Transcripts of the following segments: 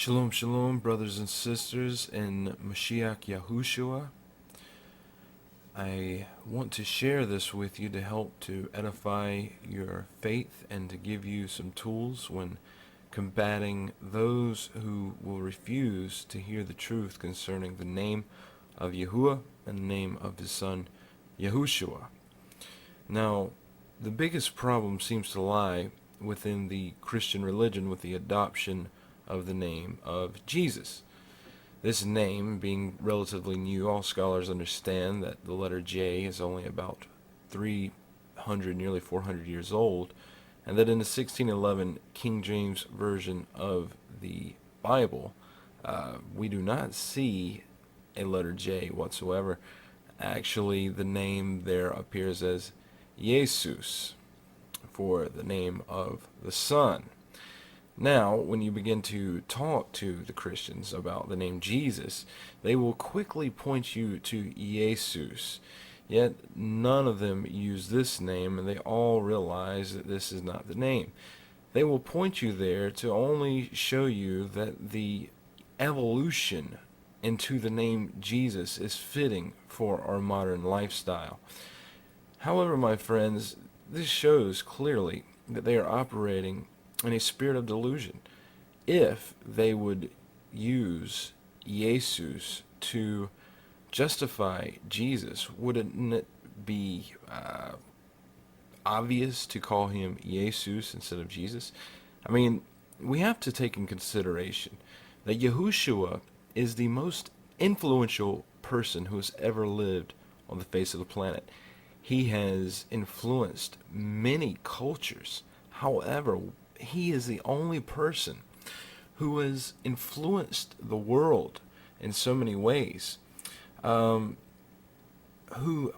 Shalom, shalom, brothers and sisters in Mashiach Yahushua. I want to share this with you to help to edify your faith and to give you some tools when combating those who will refuse to hear the truth concerning the name of Yahuwah and the name of his son Yahushua. Now, the biggest problem seems to lie within the Christian religion with the adoption of the name of Jesus. This name being relatively new, all scholars understand that the letter J is only about 300, nearly 400 years old, and that in the 1611 King James Version of the Bible, we do not see a letter J whatsoever. Actually, the name there appears as Iesous, for the name of the Son. Now, when you begin to talk to the Christians about the name Jesus, they will quickly point you to Iesous. Yet none of them use this name, and they all realize that this is not the name. They will point you there to only show you that the evolution into the name Jesus is fitting for our modern lifestyle. However, my friends, this shows clearly that they are operating in a spirit of delusion. If they would use Iesous to justify Jesus, wouldn't it be obvious to call him Iesous instead of Jesus? I mean, we have to take in consideration that Yahushua is the most influential person who has ever lived on the face of the planet. He has influenced many cultures. However, he is the only person who has influenced the world in so many ways, who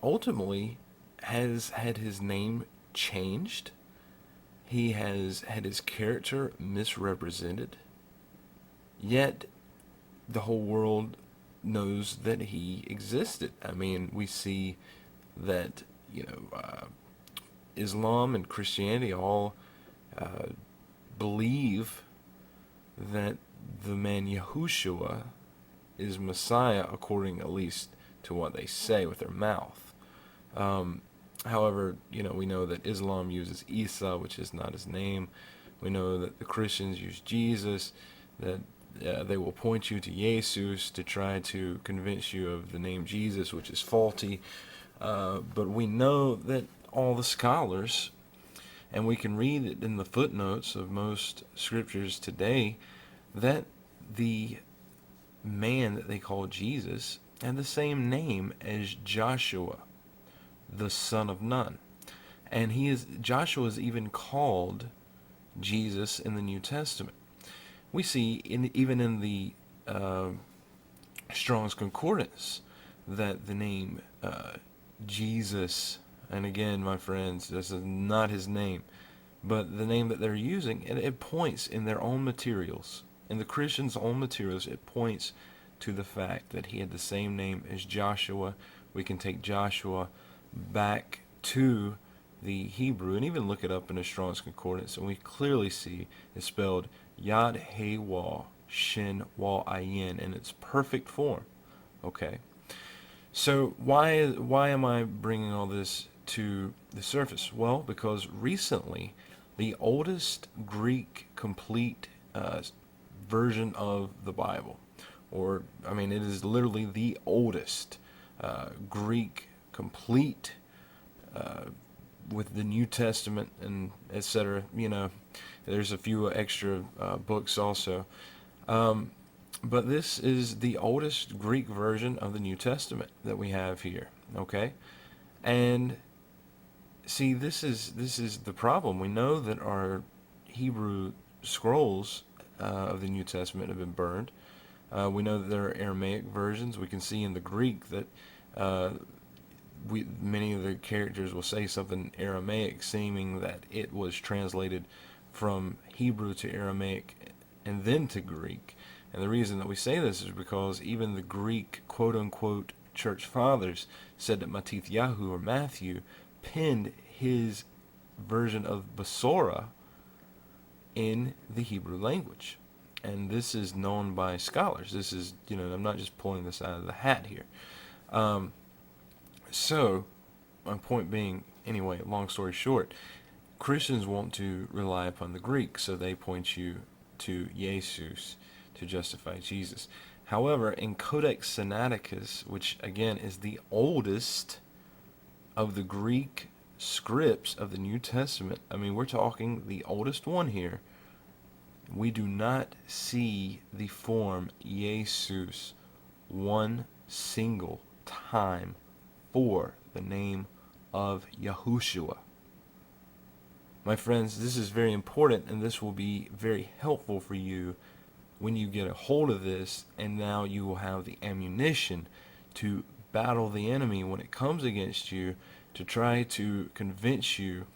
ultimately has had his name changed. He has had his character misrepresented, yet the whole world knows that he existed. I mean, we see that, Islam and Christianity all believe that the man Yahushua is Messiah, according at least to what they say with their mouth. However, we know that Islam uses Isa, which is not his name. We know that the Christians use Jesus, that they will point you to Iesous to try to convince you of the name Jesus, which is faulty. But we know that all the scholars, and we can read it in the footnotes of most scriptures today, that the man that they call Jesus had the same name as Joshua, the son of Nun. And Joshua is even called Jesus in the New Testament. We see even in the Strong's Concordance that the name Jesus, and again, my friends, this is not his name, but the name that they're using, and it points in their own materials, in the Christians' own materials, it points to the fact that he had the same name as Joshua. We can take Joshua back to the Hebrew and even look it up in a Strong's Concordance, and we clearly see it's spelled Yad He Wah Shin Wah Ayin in its perfect form. Okay, so why am I bringing all this to the surface? Well, because recently the oldest Greek complete version of the Bible, it is literally the oldest Greek complete with the New Testament and etc. There's a few extra books also. But this is the oldest Greek version of the New Testament that we have here, okay? And see, this is the problem. We know that our Hebrew scrolls of the New Testament have been burned. We know that there are Aramaic versions. We can see in the Greek that many of the characters will say something Aramaic, seeming that it was translated from Hebrew to Aramaic and then to Greek. And the reason that we say this is because even the Greek quote-unquote church fathers said that Matithyahu, or Matthew, penned his version of Besorah in the Hebrew language. And this is known by scholars. This is, I'm not just pulling this out of the hat here. So, my point being, anyway, long story short, Christians want to rely upon the Greek, so they point you to Iesus to justify Jesus. However, in Codex Sinaiticus, which again is the oldest of the Greek scripts of the New Testament, I mean, we're talking the oldest one here, we do not see the form Iesus one single time for the name of Yahushua. My friends, this is very important, and this will be very helpful for you when you get a hold of this, and now you will have the ammunition to battle the enemy when it comes against you, to try to convince you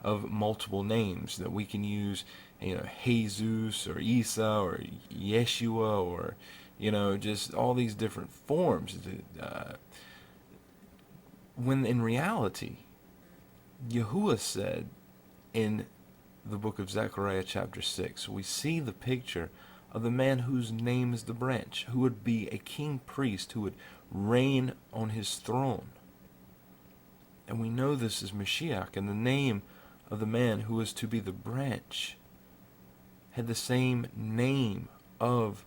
of multiple names that we can use, Jesus or Isa or Yeshua, or just all these different forms, when in reality Yahuwah said in the book of Zechariah chapter 6, we see the picture of the man whose name is the branch, who would be a king priest, who would reign on his throne. And we know this is Mashiach, and the name of the man who was to be the branch had the same name of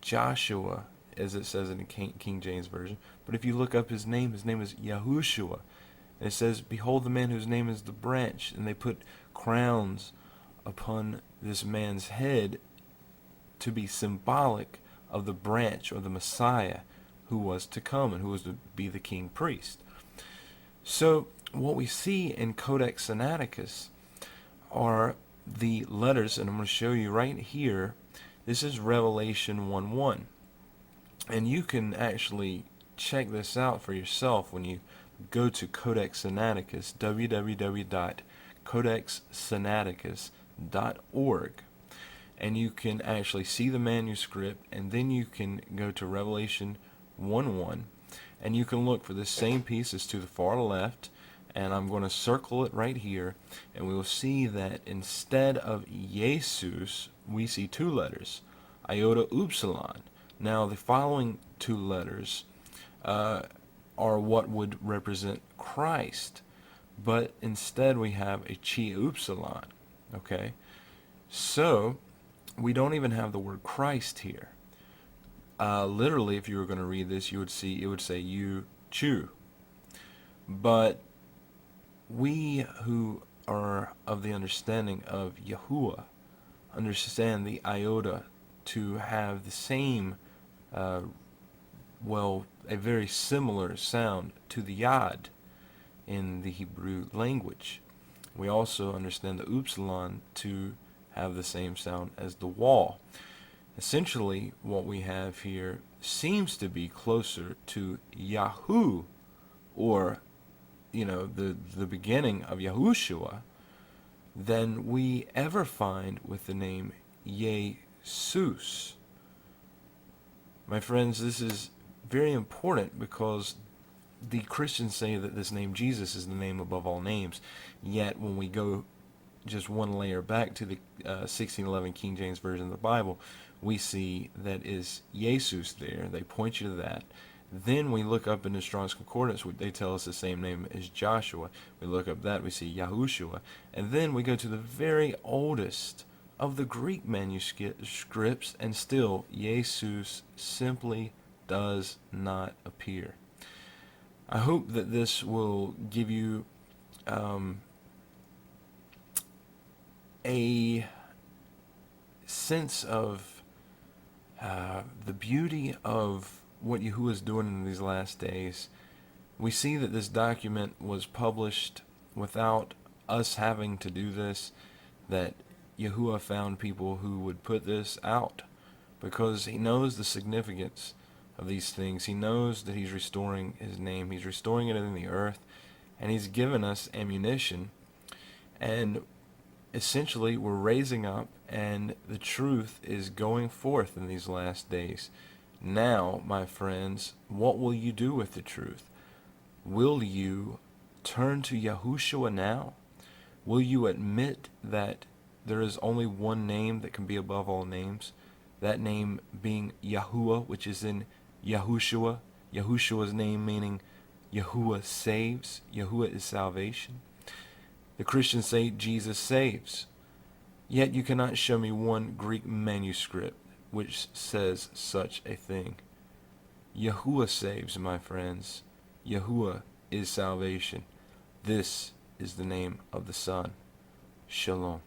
Joshua, as it says in the King James Version. But if you look up his name is Yahushua. And it says, behold the man whose name is the branch. And they put crowns upon this man's head to be symbolic of the branch, or the Messiah, who was to come and who was to be the king priest. So what we see in Codex Sinaiticus are the letters, and I'm going to show you right here. This is Revelation 1:1. And you can actually check this out for yourself when you go to Codex Sinaiticus, www.codexsinaiticus.org, and you can actually see the manuscript, and then you can go to Revelation 1:1, and you can look for the same pieces to the far left, and I'm going to circle it right here, and we will see that instead of Iesus, we see two letters, iota upsilon. Now, the following two letters are what would represent Christ, but instead we have a chi upsilon. Okay, so we don't even have the word Christ here. Literally, if you were going to read this, you would see it would say you chew. But we who are of the understanding of Yahuwah understand the iota to have the same, a very similar sound to the yad in the Hebrew language. We also understand the upsilon to have the same sound as the wall. Essentially, what we have here seems to be closer to Yahu, or the beginning of Yahushua, than we ever find with the name Iesus. My friends, this is very important because the Christians say that this name Jesus is the name above all names, yet when we go just one layer back to the 1611 King James Version of the Bible, we see that is Iesous there. They point you to that. Then we look up in the Strong's Concordance, they tell us the same name as Joshua. We look up that, we see Yahushua. And then we go to the very oldest of the Greek manuscripts, and still Iesus simply does not appear. I hope that this will give you a sense of the beauty of what Yahuwah is doing in these last days. We see that this document was published without us having to do this, that Yahuwah found people who would put this out because he knows the significance of these things. He knows that he's restoring his name. He's restoring it in the earth, and he's given us ammunition. And essentially, we're raising up, and the truth is going forth in these last days. Now, my friends, what will you do with the truth? Will you turn to Yahushua now? Will you admit that there is only one name that can be above all names, that name being Yahuwah, which is in Yahushua. Yahushua's name meaning Yahuwah saves. Yahuwah is salvation. The Christians say Jesus saves. Yet you cannot show me one Greek manuscript which says such a thing. Yahuwah saves, my friends. Yahuwah is salvation. This is the name of the Son. Shalom.